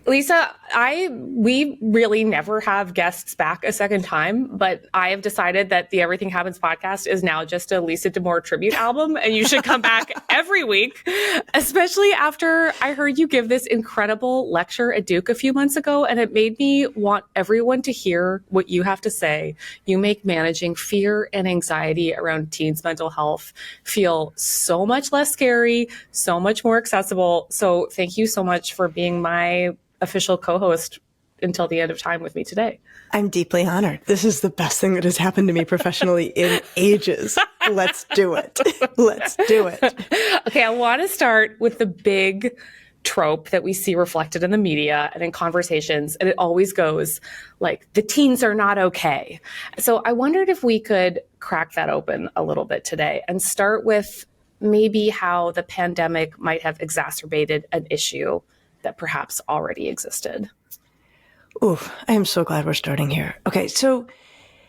Lisa, we really never have guests back a second time, but I have decided that the Everything Happens podcast is now just a Lisa D'Amour tribute album, and you should come back every week, especially after I heard you give this incredible lecture at Duke a few months ago, and it made me want everyone to hear what you have to say. You make managing fear and anxiety around teens' mental health feel so much less scary, so much more accessible. So thank you so much for being my official co-host until the end of time with me today. I'm deeply honored. This is the best thing that has happened to me professionally in ages. Let's do it. Let's do it. Okay, I want to start with the big trope that we see reflected in the media and in conversations, and it always goes like, the teens are not okay. So I wondered if we could crack that open a little bit today and start with maybe how the pandemic might have exacerbated an issue that perhaps already existed. Ooh, I am so glad we're starting here. Okay, so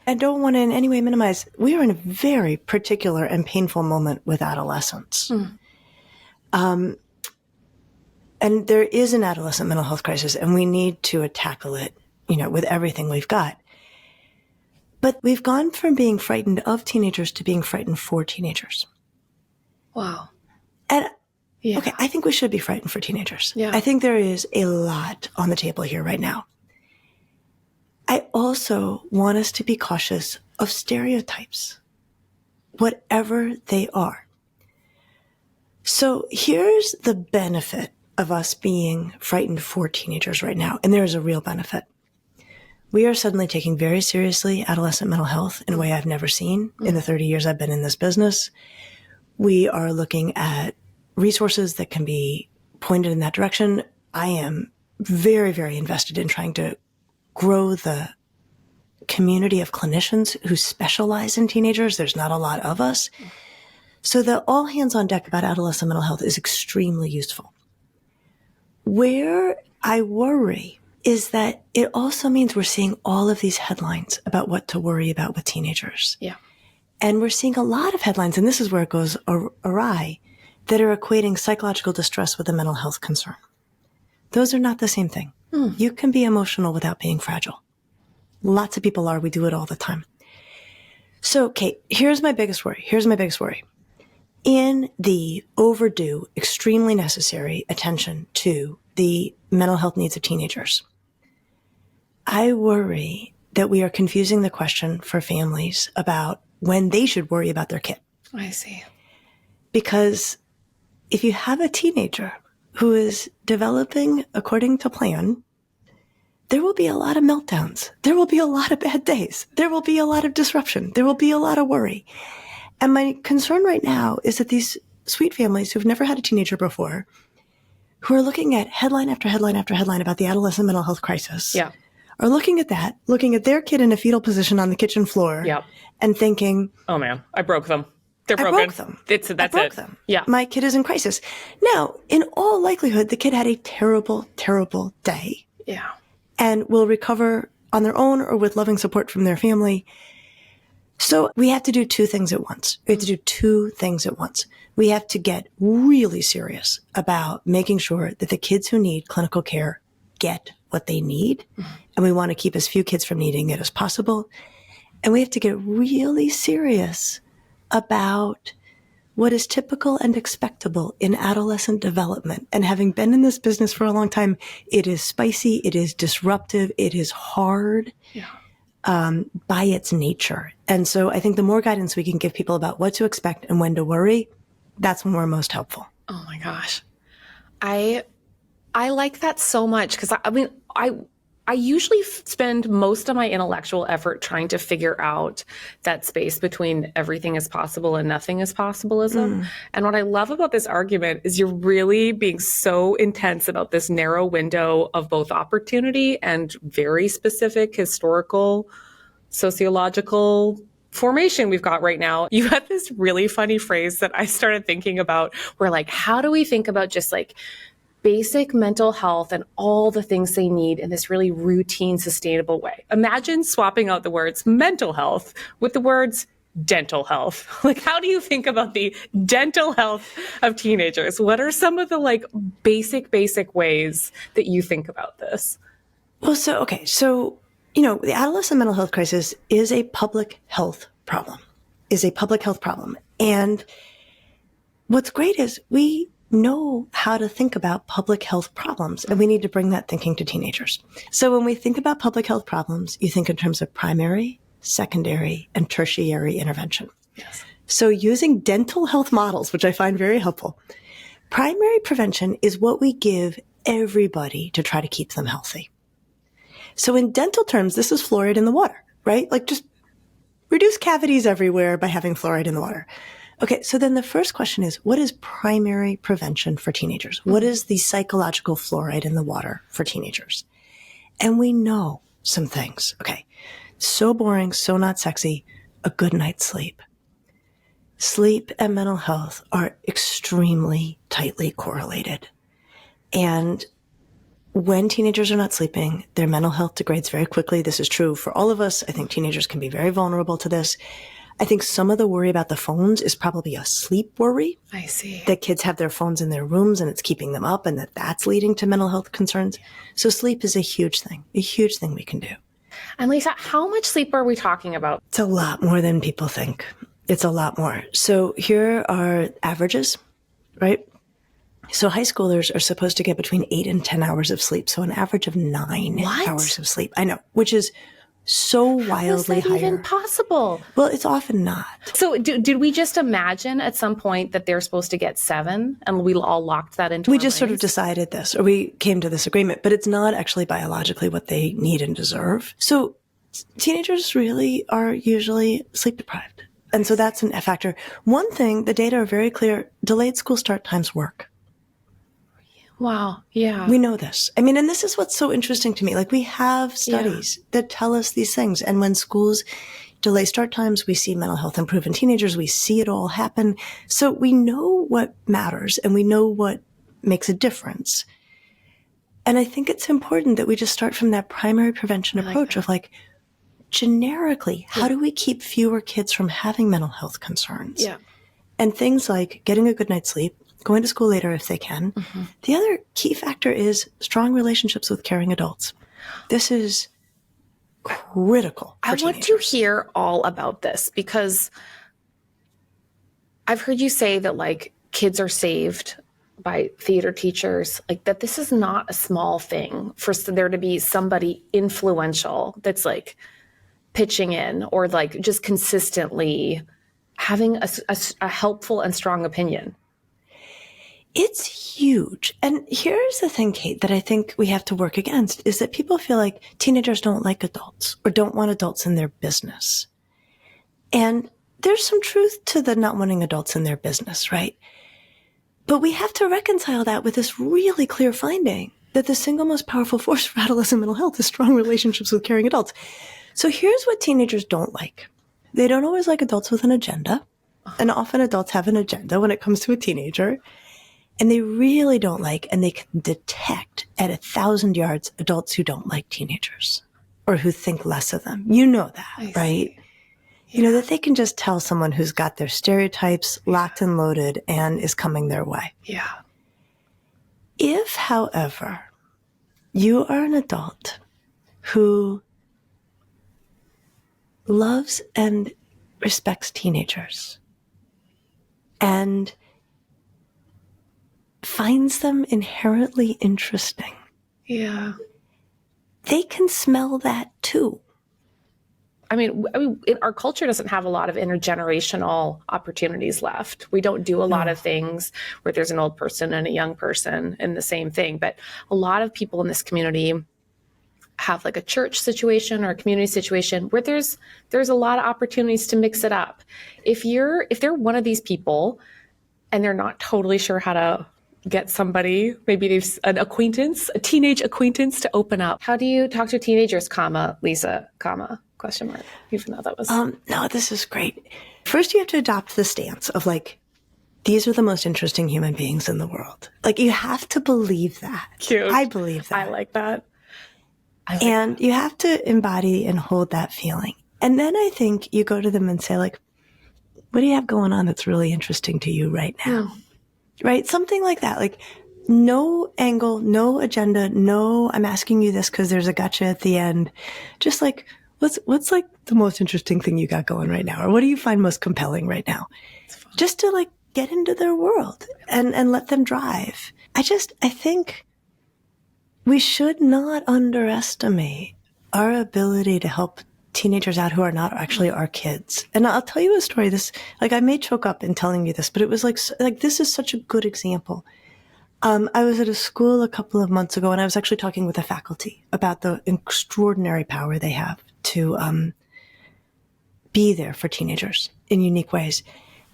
I don't want to in any way minimize, we are in a very particular and painful moment with adolescents. And there is an adolescent mental health crisis, and we need to tackle it, with everything we've got. But we've gone from being frightened of teenagers to being frightened for teenagers. Wow. And yeah. Okay, I think we should be frightened for teenagers. Yeah. I think there is a lot on the table here right now. I also want us to be cautious of stereotypes, whatever they are. So here's the benefit of us being frightened for teenagers right now, and there is a real benefit. We are suddenly taking very seriously adolescent mental health in a way I've never seen in the 30 years I've been in this business. We are looking at resources that can be pointed in that direction. I am very, very invested in trying to grow the community of clinicians who specialize in teenagers. There's not a lot of us. So the all hands on deck about adolescent mental health is extremely useful. Where I worry is that it also means we're seeing all of these headlines about what to worry about with teenagers. Yeah. And we're seeing a lot of headlines, and this is where it goes awry, that are equating psychological distress with a mental health concern. Those are not the same thing. You can be emotional without being fragile. Lots of people are. We do it all the time. So, Kate, here's my biggest worry. In the overdue, extremely necessary attention to the mental health needs of teenagers, I worry that we are confusing the question for families about when they should worry about their kid. I see. Because if you have a teenager who is developing according to plan, there will be a lot of meltdowns. There will be a lot of bad days. There will be a lot of disruption. There will be a lot of worry. And my concern right now is that these sweet families who've never had a teenager before, who are looking at headline after headline after headline about the adolescent mental health crisis, are looking at their kid in a fetal position on the kitchen floor and thinking, oh man, I broke them. They're broken. I broke them. That's it. Yeah. My kid is in crisis. Now, in all likelihood, the kid had a terrible, terrible day. Yeah. And will recover on their own or with loving support from their family. So we have to do two things at once. We have to get really serious about making sure that the kids who need clinical care get what they need. And we want to keep as few kids from needing it as possible. And we have to get really serious about what is typical and expectable in adolescent development. And having been in this business for a long time, it is spicy, it is disruptive, it is hard by its nature. And so I think the more guidance we can give people about what to expect and when to worry, that's when we're most helpful. Oh my gosh. I like that so much because I usually spend most of my intellectual effort trying to figure out that space between everything is possible and nothing is possibilism. And what I love about this argument is you're really being so intense about this narrow window of both opportunity and very specific historical, sociological formation we've got right now. You had this really funny phrase that I started thinking about where like, how do we think about just like basic mental health and all the things they need in this really routine, sustainable way? Imagine swapping out the words mental health with the words dental health? Like, how do you think about the dental health of teenagers? What are some of the like basic ways that you think about this? Well, so, the adolescent mental health crisis is a public health problem, And what's great is we know how to think about public health problems, and we need to bring that thinking to teenagers. So when we think about public health problems, you think in terms of primary, secondary, and tertiary intervention. Yes. So using dental health models, which I find very helpful, primary prevention is what we give everybody to try to keep them healthy. So in dental terms, this is fluoride in the water, right? Like just reduce cavities everywhere by having fluoride in the water. Okay, so then the first question is, what is primary prevention for teenagers? What is the psychological fluoride in the water for teenagers? And we know some things. Okay, so boring, so not sexy, a good night's sleep. Sleep and mental health are extremely tightly correlated. And when teenagers are not sleeping, their mental health degrades very quickly. This is true for all of us. I think teenagers can be very vulnerable to this. I think some of the worry about the phones is probably a sleep worry. I see. That kids have their phones in their rooms and it's keeping them up, and that's leading to mental health concerns. So sleep is a huge thing we can do. And Lisa, how much sleep are we talking about? It's a lot more than people think. It's a lot more. So here are averages, right? So high schoolers are supposed to get between 8 and 10 hours of sleep. So an average of 9 hours of sleep. I know, which is so wildly How is that higher. even possible? Well, it's often not. So did we just imagine at some point that they're supposed to get 7 and we all locked that into We our just sort of brains? decided this, or we came to this agreement, but it's not actually biologically what they need and deserve. So teenagers really are usually sleep deprived. And so that's a factor. One thing, the data are very clear, delayed school start times work. Wow. Yeah. We know this. I mean, and this is what's so interesting to me. Like we have studies that tell us these things. And when schools delay start times, we see mental health improve in teenagers. We see it all happen. So we know what matters and we know what makes a difference. And I think it's important that we just start from that primary prevention approach of like, generically, how do we keep fewer kids from having mental health concerns? Yeah. And things like getting a good night's sleep, going to school later if they can. Mm-hmm. The other key factor is strong relationships with caring adults. This is critical for teenagers. I want to hear all about this because I've heard you say that like kids are saved by theater teachers, like that this is not a small thing for there to be somebody influential that's like pitching in or like just consistently having a helpful and strong opinion. It's huge. And here's the thing, Kate, that I think we have to work against is that people feel like teenagers don't like adults or don't want adults in their business. And there's some truth to the not wanting adults in their business, right? But we have to reconcile that with this really clear finding that the single most powerful force for adolescent mental health is strong relationships with caring adults. So here's what teenagers don't like. They don't always like adults with an agenda. And often adults have an agenda when it comes to a teenager. And they really don't like, and they can detect at 1,000 yards, adults who don't like teenagers or who think less of them. You know that, right? Yeah. You know, that they can just tell someone who's got their stereotypes locked and loaded and is coming their way. Yeah. If, however, you are an adult who loves and respects teenagers and finds them inherently interesting. Yeah. They can smell that too. I mean, our culture doesn't have a lot of intergenerational opportunities left. We don't do a lot of things where there's an old person and a young person and the same thing. But a lot of people in this community have like a church situation or a community situation where there's a lot of opportunities to mix it up. If they're one of these people and they're not totally sure how to get somebody, maybe they've a teenage acquaintance to open up. How do you talk to teenagers, Lisa, question mark, even though that was... No, this is great. First, you have to adopt the stance of like, these are the most interesting human beings in the world. Like, you have to believe that. Cute. I believe that. I like that. You have to embody and hold that feeling. And then I think you go to them and say like, what do you have going on that's really interesting to you right now? Right? Something like that. Like no angle, no agenda, no, I'm asking you this because there's a gotcha at the end. Just like, what's like the most interesting thing you got going right now? Or what do you find most compelling right now? Just to like get into their world and let them drive. I think we should not underestimate our ability to help teenagers out who are not actually our kids. And I'll tell you a story. This, like, I may choke up in telling you this, but it was like this is such a good example. I was at a school a couple of months ago, and I was actually talking with the faculty about the extraordinary power they have to be there for teenagers in unique ways.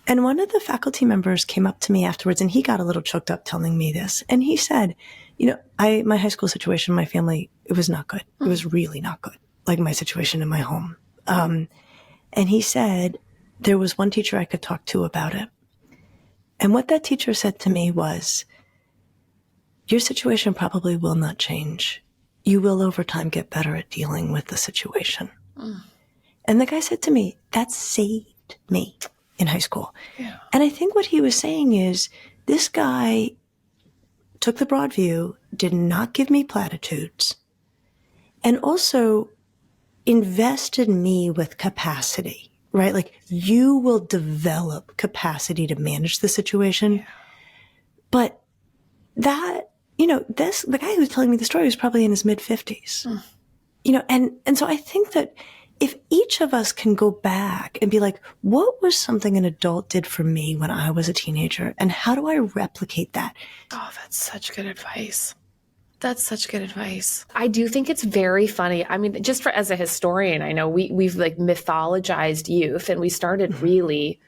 And one of the faculty members came up to me afterwards, and he got a little choked up telling me this. And he said, you know, my high school situation, my family, it was not good. It was really not good. Like my situation in my home. And he said there was one teacher I could talk to about it. And what that teacher said to me was, your situation probably will not change. You will over time get better at dealing with the situation. And the guy said to me, that saved me in high school. Yeah. And I think what he was saying is, this guy took the broad view, did not give me platitudes, and also invested me with capacity, right? Like, you will develop capacity to manage the situation. Yeah. But that, you know, the guy who was telling me the story was probably in his mid-50s. You know, and so I think that if each of us can go back and be like, what was something an adult did for me when I was a teenager? And how do I replicate that? Oh, that's such good advice. That's such good advice. I do think it's very funny. I mean, just as a historian, I know we've like mythologized youth, and we started really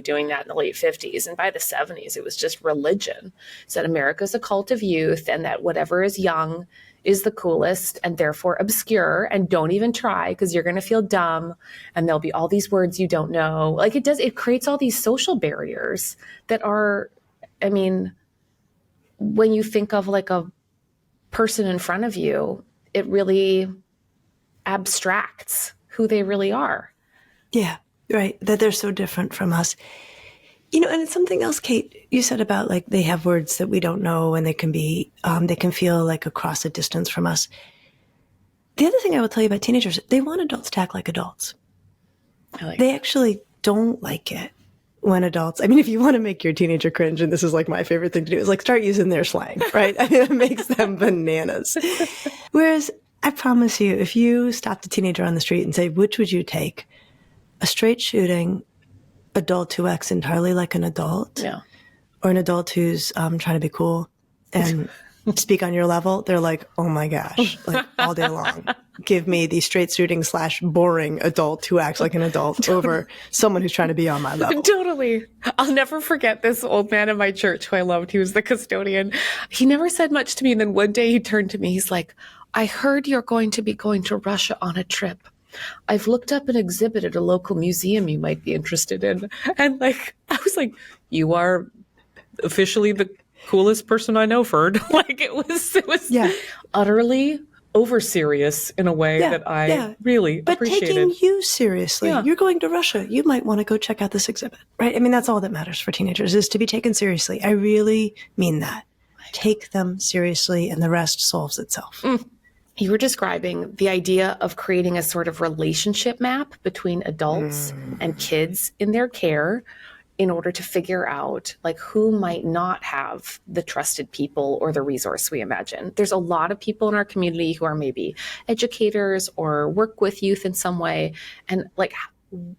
doing that in the late 50s. And by the 70s, it was just religion. So that America's a cult of youth, and that whatever is young is the coolest and therefore obscure, and don't even try because you're going to feel dumb and there'll be all these words you don't know. Like it creates all these social barriers that are, I mean, when you think of like a person in front of you, it really abstracts who they really are. Yeah, right. That they're so different from us. You know, and it's something else, Kate, you said about like they have words that we don't know, and they can be, they can feel like across a distance from us. The other thing I will tell you about teenagers, they want adults to act like adults. They actually don't like it when adults, I mean, if you want to make your teenager cringe, and this is like my favorite thing to do, is like start using their slang, right? I mean, it makes them bananas. Whereas I promise you, if you stopped a teenager on the street and say, which would you take? A straight shooting adult who acts entirely like an adult, or an adult who's trying to be cool and speak on your level, they're like, oh my gosh, like all day long. Give me the straight shooting / boring adult who acts like an adult over someone who's trying to be on my level. Totally. I'll never forget this old man in my church who I loved. He was the custodian. He never said much to me. And then one day he turned to me. He's like, I heard you're going to be going to Russia on a trip. I've looked up an exhibit at a local museum you might be interested in. And like, I was like, you are officially the coolest person I know, Ferd. Like it was utterly over serious in a way that I really appreciated. But taking you seriously, you're going to Russia. You might want to go check out this exhibit, right? I mean, that's all that matters for teenagers, is to be taken seriously. I really mean that. Take them seriously, and the rest solves itself. You were describing the idea of creating a sort of relationship map between adults and kids in their care in order to figure out like who might not have the trusted people or the resource we imagine. There's a lot of people in our community who are maybe educators or work with youth in some way. And like,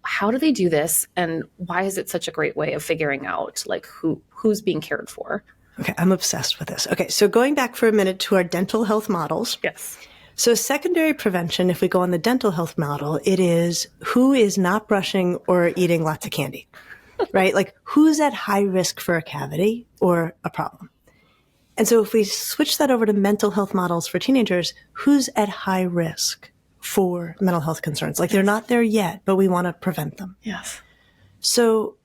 how do they do this? And why is it such a great way of figuring out like who's being cared for? Okay, I'm obsessed with this. Okay, so going back for a minute to our dental health models. Yes. So secondary prevention, if we go on the dental health model, it is who is not brushing or eating lots of candy, right? Like who's at high risk for a cavity or a problem. And so if we switch that over to mental health models for teenagers, who's at high risk for mental health concerns? Like they're not there yet, but we want to prevent them. Yes. So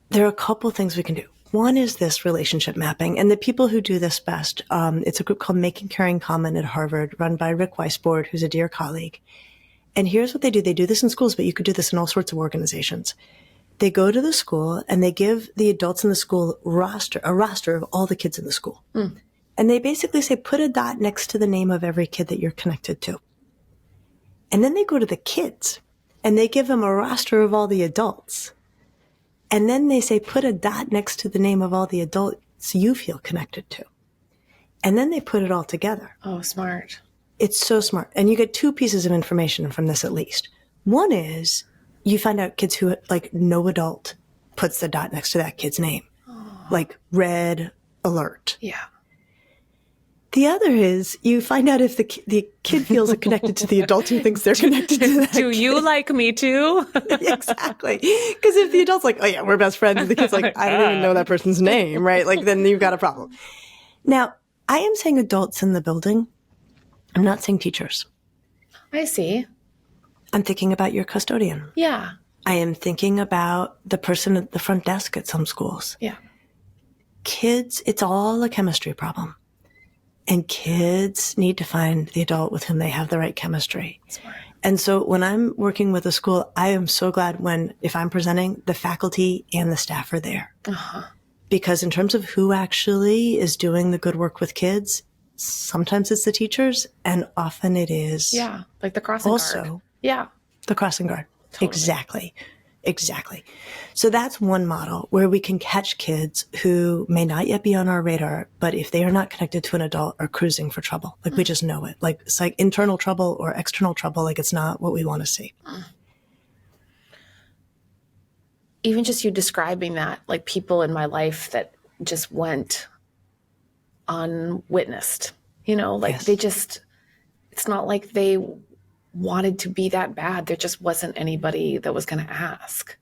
there are a couple things we can do. One is this relationship mapping, and the people who do this best, it's a group called Making Caring Common at Harvard, run by Rick Weisbord, who's a dear colleague. And here's what they do. They do this in schools, but you could do this in all sorts of organizations. they go to the school and they give the adults in the school a roster of all the kids in the school. And they basically say, put a dot next to the name of every kid that you're connected to. And then they go to the kids and they give them a roster of all the adults. And then they say, put a dot next to the name of all the adults you feel connected to. And then they put it all together. Oh, smart. It's so smart. And you get two pieces of information from this at least. One is you find out kids who, like, no adult puts the dot next to that kid's name. Like red alert. Yeah. The other is you find out if the kid feels connected to the adult who thinks they're connected to that Do kid. you like me too? Exactly. Because if the adult's like, oh yeah, we're best friends, and the kid's like, I don't even know that person's name, right? Like, then you've got a problem. Now, I am saying adults in the building. I'm not saying teachers. I see. I'm thinking about your custodian. Yeah. I am thinking about the person at the front desk at some schools. Yeah. Kids, it's all a chemistry problem. And kids need to find the adult with whom they have the right chemistry. Smart. And so when I'm working with a school, I am so glad if I'm presenting, the faculty and the staff are there. Because in terms of who actually is doing the good work with kids, sometimes it's the teachers and often it is Yeah. Like the crossing guard. also Yeah. the crossing guard. Totally. Exactly. So that's one model where we can catch kids who may not yet be on our radar, but if they are not connected to an adult, are cruising for trouble. Like we just know it. Like it's like internal trouble or external trouble. Like it's not what we want to see. Even just you describing that, like people in my life that just went unwitnessed, like Yes. they just, it's not like they wanted to be that bad. There just wasn't anybody that was going to ask.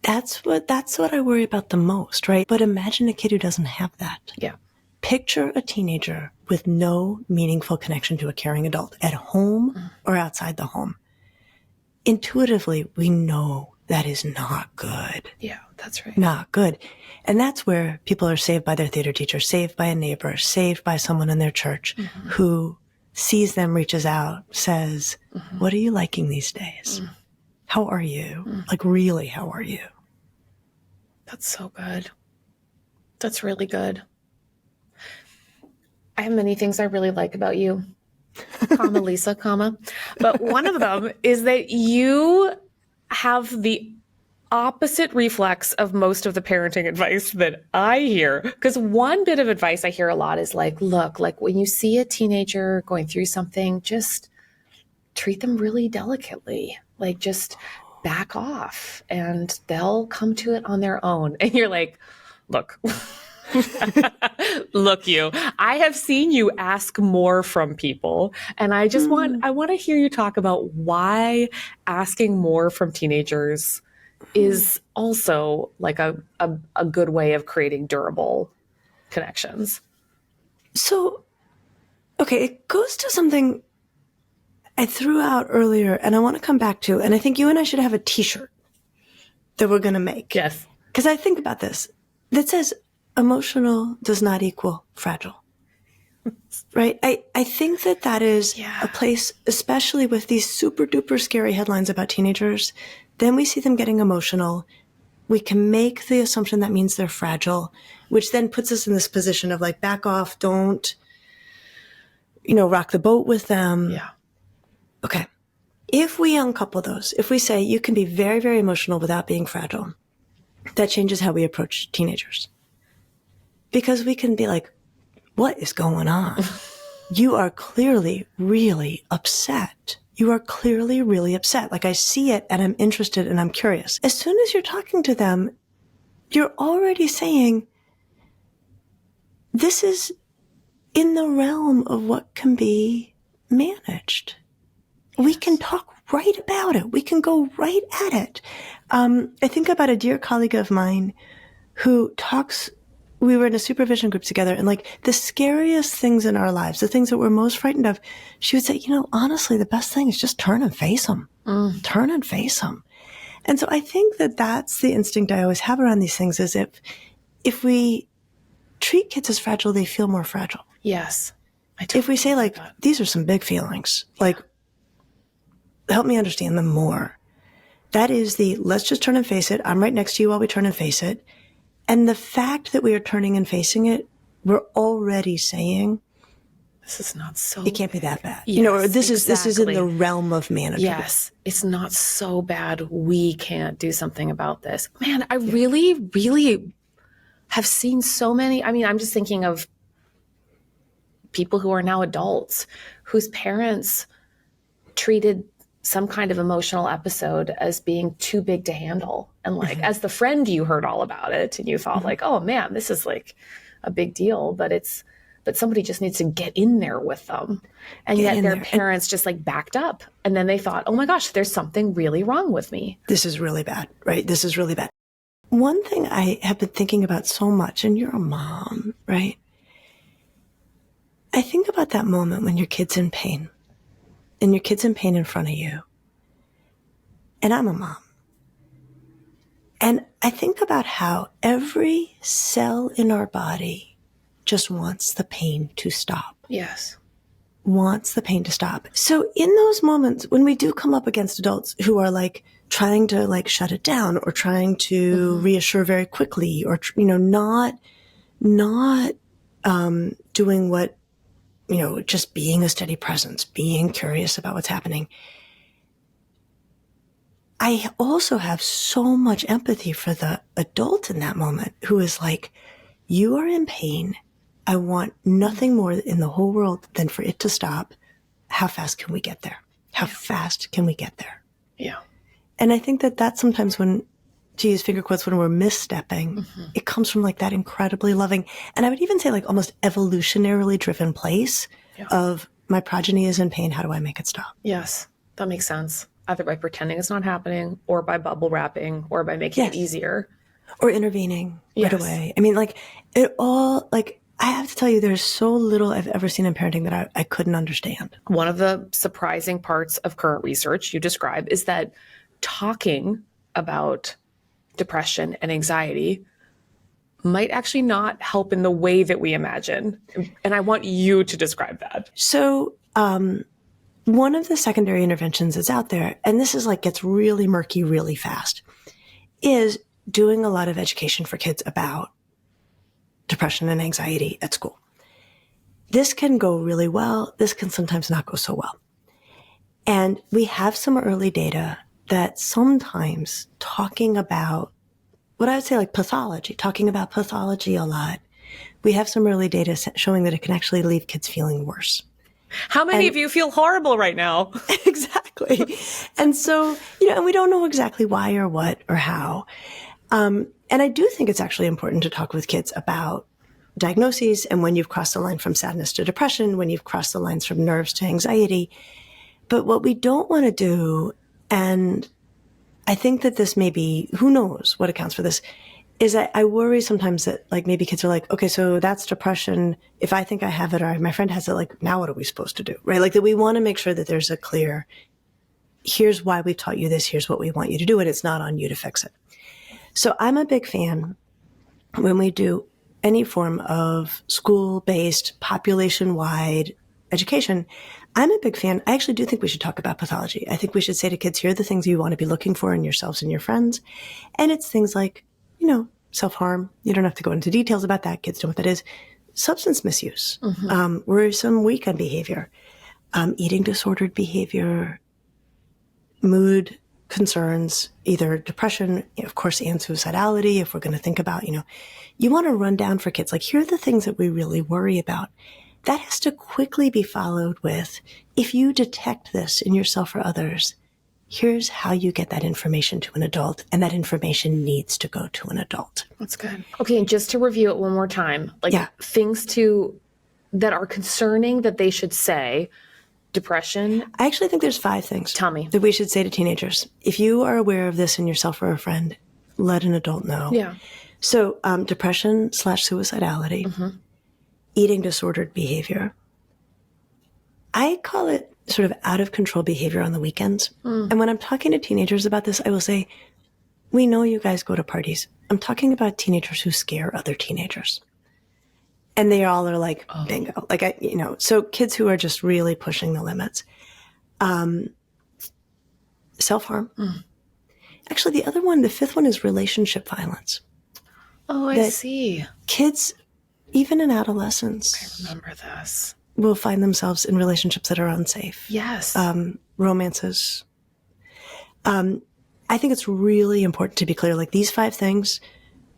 That's what I worry about the most, right? But imagine a kid who doesn't have that. Yeah. Picture a teenager with no meaningful connection to a caring adult at home or outside the home. Intuitively, we know that is not good. Yeah, that's right. Not good. And that's where people are saved by their theater teacher, saved by a neighbor, saved by someone in their church who sees them, reaches out, says, what are you liking these days? How are you? Like, really, how are you? That's so good. That's really good. I have many things I really like about you, comma, Lisa, comma. But one of them is that you have the opposite reflex of most of the parenting advice that I hear. Because one bit of advice I hear a lot is like, look, like when you see a teenager going through something, just treat them really delicately. Like just back off and they'll come to it on their own. And you're like, look, look, I have seen you ask more from people. And I just want to hear you talk about why asking more from teenagers is also like a good way of creating durable connections. So, okay, it goes to something I threw out earlier and I want to come back to, and I think you and I should have a t-shirt that we're going to make. Yes. Because I think about this that says emotional does not equal fragile. Right? I think that is a place, especially with these super duper scary headlines about teenagers. Then we see them getting emotional. We can make the assumption that means they're fragile, which then puts us in this position of like, back off, don't, rock the boat with them. Yeah. Okay. If we uncouple those, if we say you can be very, very emotional without being fragile, that changes how we approach teenagers. Because we can be like, what is going on? You are clearly really upset. You are clearly really upset. Like I see it and I'm interested and I'm curious. As soon as you're talking to them, you're already saying, this is in the realm of what can be managed. We can talk right about it. We can go right at it. I think about a dear colleague of mine who we were in a supervision group together, and like the scariest things in our lives, the things that we're most frightened of, she would say, honestly, the best thing is just turn and face them. Turn and face them. And so I think that that's the instinct I always have around these things is if we treat kids as fragile, they feel more fragile. Yes. If we say like, these are some big feelings, like help me understand them more, That is let's just turn and face it. I'm right next to you while we turn and face it. And the fact that we are turning and facing it, we're already saying, this is not so it can't be that bad. Yes, or this is in exactly. the realm of manageable. Yes, it's not so bad. We can't do something about this. Man, I really, really have seen so many. I mean, I'm just thinking of people who are now adults whose parents treated some kind of emotional episode as being too big to handle. And like, as the friend, you heard all about it and you thought like, oh man, this is like a big deal, but somebody just needs to get in there with them. And yet their parents just like backed up. And then they thought, oh my gosh, there's something really wrong with me. This is really bad, right? This is really bad. One thing I have been thinking about so much, and you're a mom, right? I think about that moment when your kid's in pain, and your kid's in pain in front of you. And I'm a mom. And I think about how every cell in our body just wants the pain to stop. Yes. Wants the pain to stop. So in those moments when we do come up against adults who are like trying to like shut it down or trying to reassure very quickly or, not doing what, just being a steady presence, being curious about what's happening. I also have so much empathy for the adult in that moment who is like, you are in pain. I want nothing more in the whole world than for it to stop. How fast can we get there? How fast can we get there? Yeah. And I think that that's sometimes when, to use finger quotes, when we're misstepping, it comes from like that incredibly loving, and I would even say like almost evolutionarily driven place of my progeny is in pain. How do I make it stop? Yes, that makes sense. Either by pretending it's not happening or by bubble wrapping or by making it easier. Or intervening right away. I mean, like it all, like I have to tell you, there's so little I've ever seen in parenting that I couldn't understand. One of the surprising parts of current research you describe is that talking about depression and anxiety might actually not help in the way that we imagine. And I want you to describe that. So, one of the secondary interventions that's out there, and this is like gets really murky really fast, is doing a lot of education for kids about depression and anxiety at school. This can go really well. This can sometimes not go so well. And we have some early data that sometimes talking about what I would say like pathology, talking about pathology a lot, we have some early data showing that it can actually leave kids feeling worse. How many of you feel horrible right now? Exactly. And so, and we don't know exactly why or what or how. And I do think it's actually important to talk with kids about diagnoses and when you've crossed the line from sadness to depression, when you've crossed the lines from nerves to anxiety. But what we don't want to do, and I think that this may be, who knows what accounts for this, is that I worry sometimes that like maybe kids are like, okay, so that's depression. If I think I have it or my friend has it, like now what are we supposed to do? Right? Like that we want to make sure that there's a clear, here's why we taught you this, here's what we want you to do, and it's not on you to fix it. So I'm a big fan when we do any form of school-based, population-wide education. I'm a big fan. I actually do think we should talk about pathology. I think we should say to kids, here are the things you want to be looking for in yourselves and your friends. And it's things like, self-harm. You don't have to go into details about that. Kids know what that is. Substance misuse, worrisome weekend behavior, eating disordered behavior, mood concerns, either depression, of course, and suicidality. If we're going to think about, you want to run down for kids, like, here are the things that we really worry about. That has to quickly be followed with, if you detect this in yourself or others, here's how you get that information to an adult, and that information needs to go to an adult. That's good. Okay, and just to review it one more time, things that are concerning that they should say. Depression. I actually think there's 5 things. Tell me. That we should say to teenagers. If you are aware of this in yourself or a friend, let an adult know. Yeah. So depression/suicidality, eating disordered behavior. I call it sort of out of control behavior on the weekends. And when I'm talking to teenagers about this, I will say, we know you guys go to parties. I'm talking about teenagers who scare other teenagers. And they all are like, bingo. Like, so kids who are just really pushing the limits. Self-harm. actually, the other one, the fifth one, is relationship violence. Oh, I That- see. Kids, even in adolescence, Remember this. will find themselves in relationships that are unsafe. Yes. Romances. I think it's really important to be clear, like these 5 things,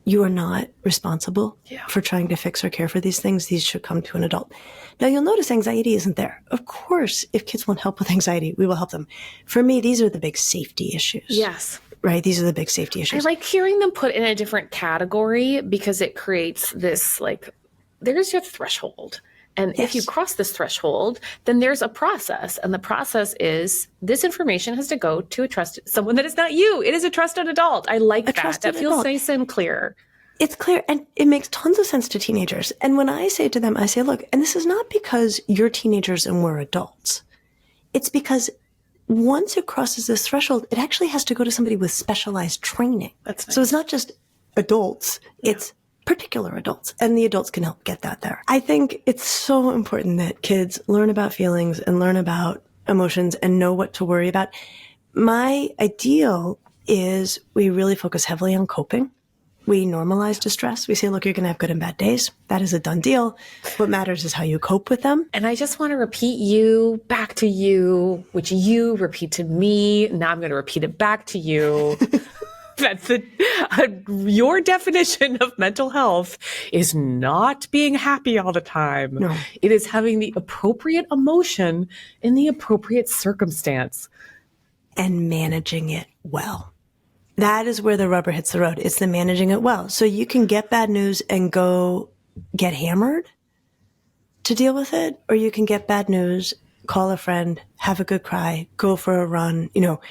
you are not responsible for trying to fix or care for these things. These should come to an adult. Now, you'll notice anxiety isn't there. Of course, if kids want help with anxiety, we will help them. For me, these are the big safety issues. Yes. Right? These are the big safety I issues. like hearing them put in a different category because it creates this, like, there's your threshold. And if you Yes. cross this threshold, then there's a process. And the process is this information has to go to someone that is not you. It is a trusted adult. I like that. trusted That feels adult. nice and clear. It's clear, and it makes tons of sense to teenagers. And when I say to them, I say, look, and this is not because you're teenagers and we're adults. It's because once it crosses this threshold, it actually has to go to somebody with specialized training. That's nice. So it's not just adults, it's particular adults, and the adults can help get that there. I think it's so important that kids learn about feelings and learn about emotions and know what to worry about. My ideal is we really focus heavily on coping. We normalize distress. We say, look, you're going to have good and bad days. That is a done deal. What matters is how you cope with them. And I just want to repeat you back to you, which you repeat to me. Now I'm going to repeat it back to you. That's your definition of mental health is not being happy all the time. No. It is having the appropriate emotion in the appropriate circumstance. And managing it well. That is where the rubber hits the road. It's the managing it well. So you can get bad news and go get hammered to deal with it, or you can get bad news, call a friend, have a good cry, go for a run. You know,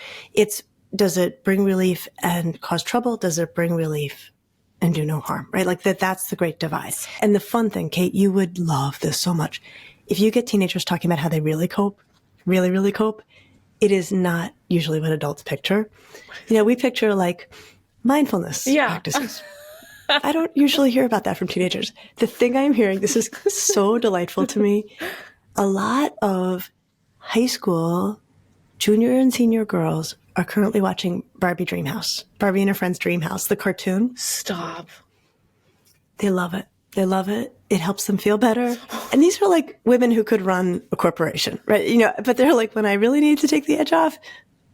does it bring relief and cause trouble? Does it bring relief and do no harm, right? Like that's the great divide. And the fun thing, Kate, you would love this so much. If you get teenagers talking about how they really cope, really, really cope, it is not usually what adults picture. You know, we picture like mindfulness practices. I don't usually hear about that from teenagers. The thing I'm hearing, this is so delightful to me. A lot of high school junior and senior girls are currently watching Barbie Dreamhouse, Barbie and her friend's Dreamhouse, the cartoon. Stop. They love it. They love it. It helps them feel better. And these are like women who could run a corporation, right? You know, but they're like, when I really need to take the edge off,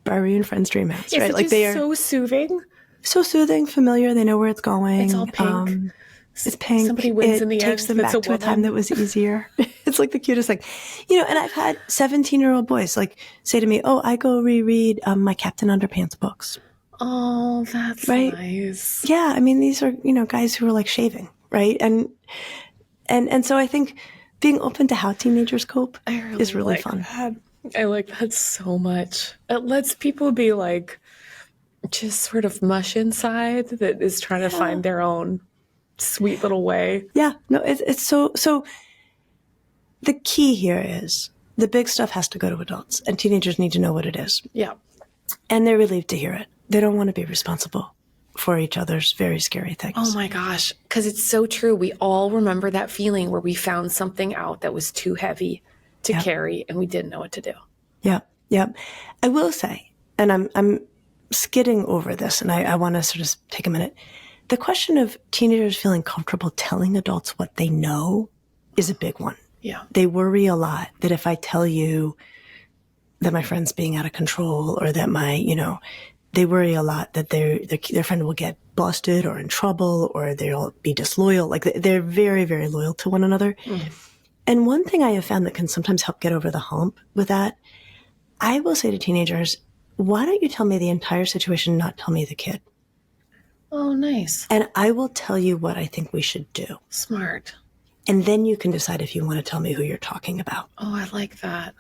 Barbie and Friends Dreamhouse, right? It's Like just they are so soothing. so soothing, familiar. They know where it's going. It's all pink. It's pink. Somebody wins in the takes end them that's back a to a time woman. that was easier. It's like the cutest thing. You know, and I've had 17-year-old boys like say to me, oh, I go reread my Captain Underpants books. Oh, that's Right? nice. Yeah, I mean, these are, you know, guys who are like shaving, right? And so I think being open to how teenagers cope is really like fun. that. I like that so much. It lets people be like just sort of mush inside that is trying to find their own sweet little way. Yeah, no, it's so the key here is the big stuff has to go to adults, and teenagers need to know what it is. Yeah. And they're relieved to hear it. They don't want to be responsible for each other's very scary things. Oh my gosh. Because it's so true. We all remember that feeling where we found something out that was too heavy to carry and we didn't know what to do. Yep. I will say, and I'm skidding over this, and I want to sort of take a minute. The question of teenagers feeling comfortable telling adults what they know is a big one. Yeah. They worry a lot that if I tell you that my friend's being out of control or that they worry a lot that their friend will get busted or in trouble or they'll be disloyal. Like they're very, very loyal to one another. And one thing I have found that can sometimes help get over the hump with that, I will say to teenagers, why don't you tell me the entire situation, not tell me the kid? Oh, nice. And I will tell you what I think we should do. Smart. And then you can decide if you want to tell me who you're talking about. Oh, I like that.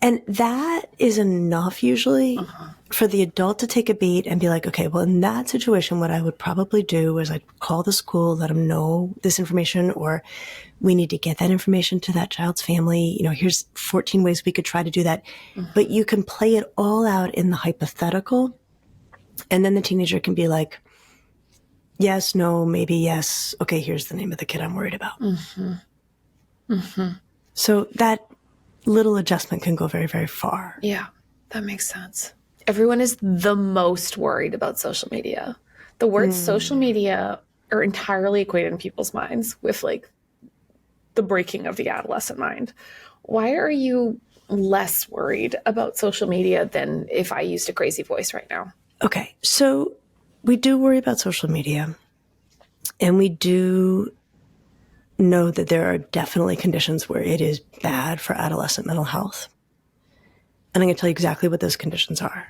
And that is enough usually for the adult to take a beat and be like, okay, well, in that situation, what I would probably do is I'd call the school, let them know this information, or we need to get that information to that child's family. You know, here's 14 ways we could try to do that. But you can play it all out in the hypothetical. And then the teenager can be like, yes, no, maybe yes. Okay, here's the name of the kid I'm worried about. So that little adjustment can go very, very far. Yeah, that makes sense. everyone is the most worried about social media. The words social media are entirely equated in people's minds with like the breaking of the adolescent mind. Why are you less worried about social media than if I used a crazy voice right now? Okay, so we do worry about social media, and we do know that there are definitely conditions where it is bad for adolescent mental health. And I'm going to tell you exactly what those conditions are.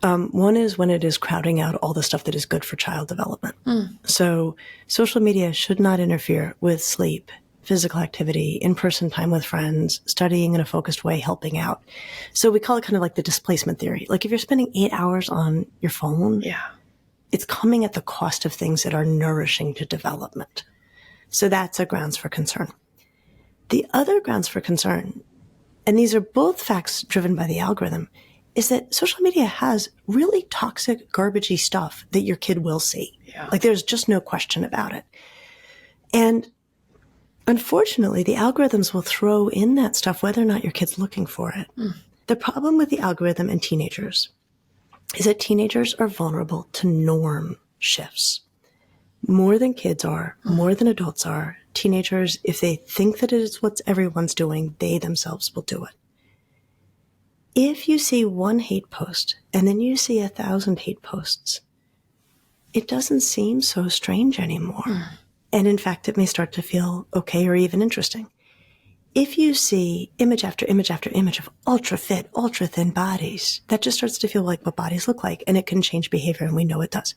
One is when it is crowding out all the stuff that is good for child development. So social media should not interfere with sleep, physical activity, in-person time with friends, studying in a focused way, helping out. So we call it kind of like the displacement theory. Like if you're spending 8 hours on your phone, it's coming at the cost of things that are nourishing to development. So that's a grounds for concern. The other grounds for concern, and these are both facts driven by the algorithm, is that social media has really toxic, garbagey stuff that your kid will see. Like there's just no question about it. And unfortunately, the algorithms will throw in that stuff whether or not your kid's looking for it. The problem with the algorithm and teenagers is that teenagers are vulnerable to norm shifts. More than kids are, more than adults are. Teenagers, if they think that it is what everyone's doing, they themselves will do it. If you see one hate post and then you see 1,000 hate posts, it doesn't seem so strange anymore. And in fact, it may start to feel okay or even interesting. If you see image after image after image of ultra fit, ultra thin bodies, that just starts to feel like what bodies look like, and it can change behavior, and we know it does.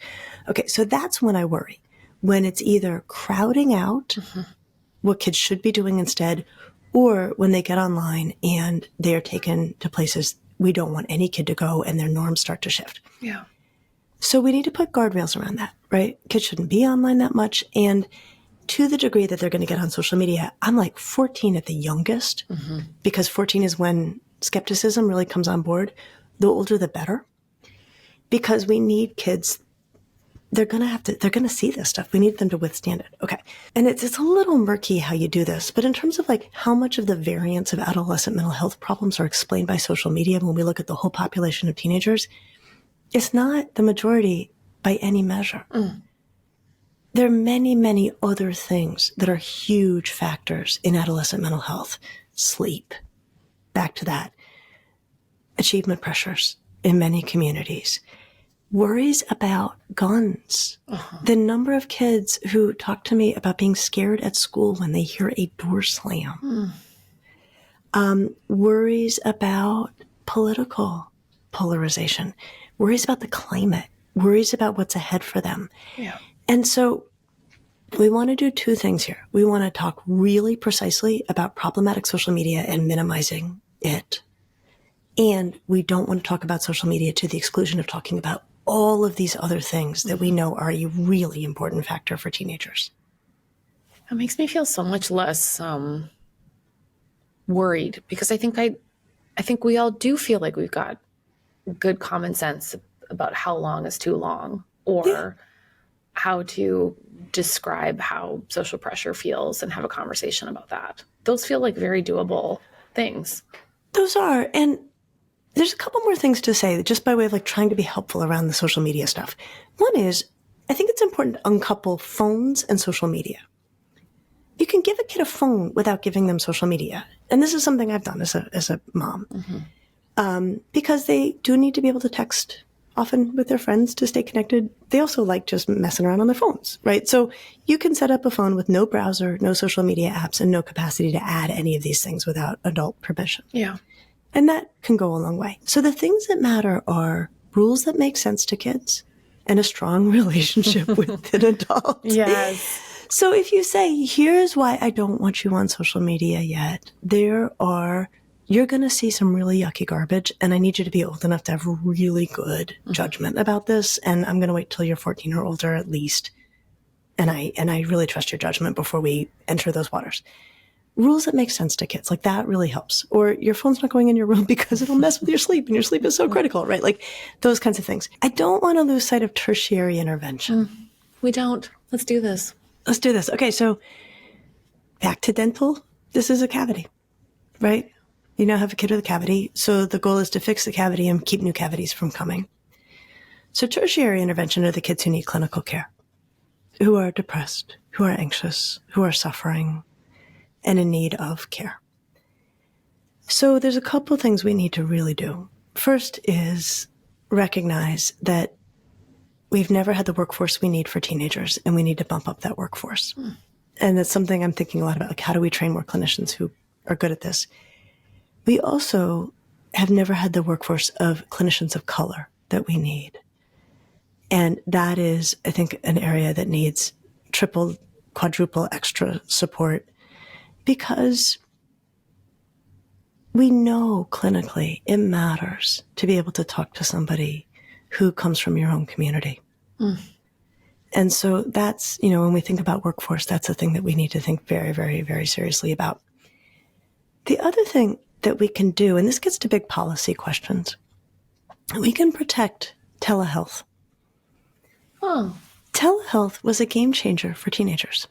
Okay, so that's when I worry. When it's either crowding out what kids should be doing instead, or when they get online and they are taken to places we don't want any kid to go and their norms start to shift. So we need to put guardrails around that, right? Kids shouldn't be online that much. And to the degree that they're going to get on social media, I'm like 14 at the youngest, because 14 is when skepticism really comes on board. The older, the better, because we need kids. They're going to see this stuff. We need them to withstand it. Okay. And it's a little murky how you do this, but in terms of like how much of the variance of adolescent mental health problems are explained by social media when we look at the whole population of teenagers, it's not the majority by any measure. There are many, many other things that are huge factors in adolescent mental health. Sleep, back to that. Achievement pressures in many communities. Worries about guns. The number of kids who talk to me about being scared at school when they hear a door slam. Worries about political polarization. Worries about the climate. Worries about what's ahead for them. And so we want to do two things here. We want to talk really precisely about problematic social media and minimizing it. And we don't want to talk about social media to the exclusion of talking about all of these other things that we know are a really important factor for teenagers. It makes me feel so much less worried, because I think we all do feel like we've got good common sense about how long is too long, or how to describe how social pressure feels and have a conversation about that. Those feel like very doable things. Those are. And there's a couple more things to say just by way of like trying to be helpful around the social media stuff. One is, I think it's important to uncouple phones and social media. You can give a kid a phone without giving them social media. And this is something I've done as a mom. Because they do need to be able to text often with their friends to stay connected. They also like just messing around on their phones, right? So you can set up a phone with no browser, no social media apps, and no capacity to add any of these things without adult permission. And that can go a long way. So the things that matter are rules that make sense to kids and a strong relationship with an adult. So if you say, here's why I don't want you on social media yet, you're going to see some really yucky garbage, and I need you to be old enough to have really good judgment about this. And I'm going to wait till you're 14 or older at least. And I really trust your judgment before we enter those waters. Rules that make sense to kids, like that really helps. Or your phone's not going in your room because it'll mess with your sleep, and your sleep is so critical, right? Like those kinds of things. I don't want to lose sight of tertiary intervention. We don't. Let's do this. Let's do this. Okay, so back to dental. This is a cavity, right? You now have a kid with a cavity. So the goal is to fix the cavity and keep new cavities from coming. So tertiary intervention are the kids who need clinical care, who are depressed, who are anxious, who are suffering, and in need of care. So there's a couple things we need to really do. First is recognize that we've never had the workforce we need for teenagers, and we need to bump up that workforce. And that's something I'm thinking a lot about, like how do we train more clinicians who are good at this? We also have never had the workforce of clinicians of color that we need. And that is, I think, an area that needs triple, quadruple extra support, because we know clinically it matters to be able to talk to somebody who comes from your own community. And so that's, when we think about workforce, that's a thing that we need to think very, very, very seriously about. The other thing that we can do, and this gets to big policy questions, we can protect telehealth. Oh, Telehealth was a game changer for teenagers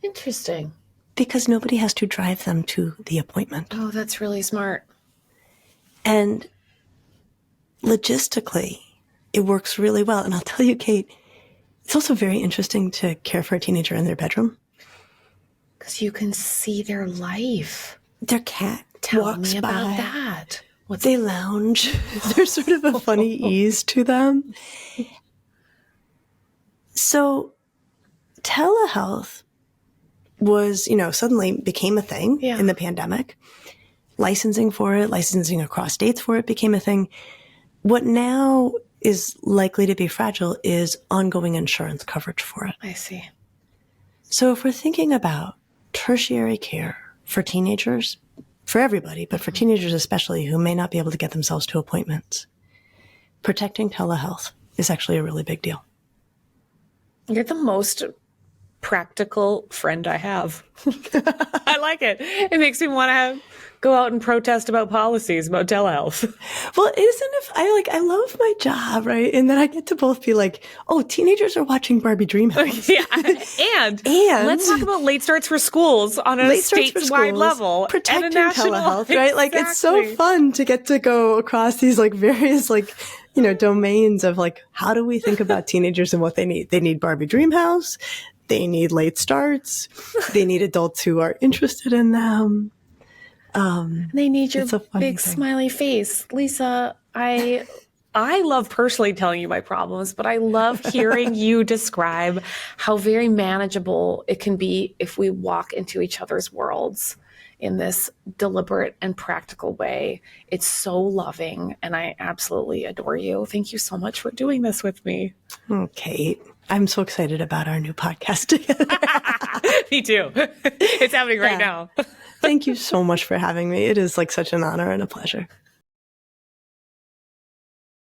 interesting. because nobody has to drive them to the appointment. Oh, that's really smart. And logistically, it works really well. And I'll tell you, Kate, it's also very interesting to care for a teenager in their bedroom. Because you can see their life. Their cat Tell walks me about by. that. They lounge. There's sort of a funny ease to them. So telehealth was, suddenly became a thing in the pandemic. Licensing for it, licensing across states for it became a thing. What now is likely to be fragile is ongoing insurance coverage for it. I see. So if we're thinking about tertiary care for teenagers, for everybody, but for teenagers especially who may not be able to get themselves to appointments, protecting telehealth is actually a really big deal. You're the most practical friend I have. I like it. It makes me want to go out and protest about policies about telehealth. Well, isn't it? I love my job, right? And then I get to both be like, oh, teenagers are watching Barbie Dreamhouse. Yeah. And let's talk about late starts for schools on a statewide level. Protecting and a national telehealth, right? Like, it's so fun to get to go across these various domains of how do we think about teenagers and what they need? They need Barbie Dreamhouse. They need late starts. They need adults who are interested in them. They need your big smiley face. Lisa, I love personally telling you my problems, but I love hearing you describe how very manageable it can be if we walk into each other's worlds in this deliberate and practical way. It's so loving, and I absolutely adore you. Thank you so much for doing this with me. Kate, I'm so excited about our new podcast together. Me too. It's happening right now. Thank you so much for having me. It is such an honor and a pleasure.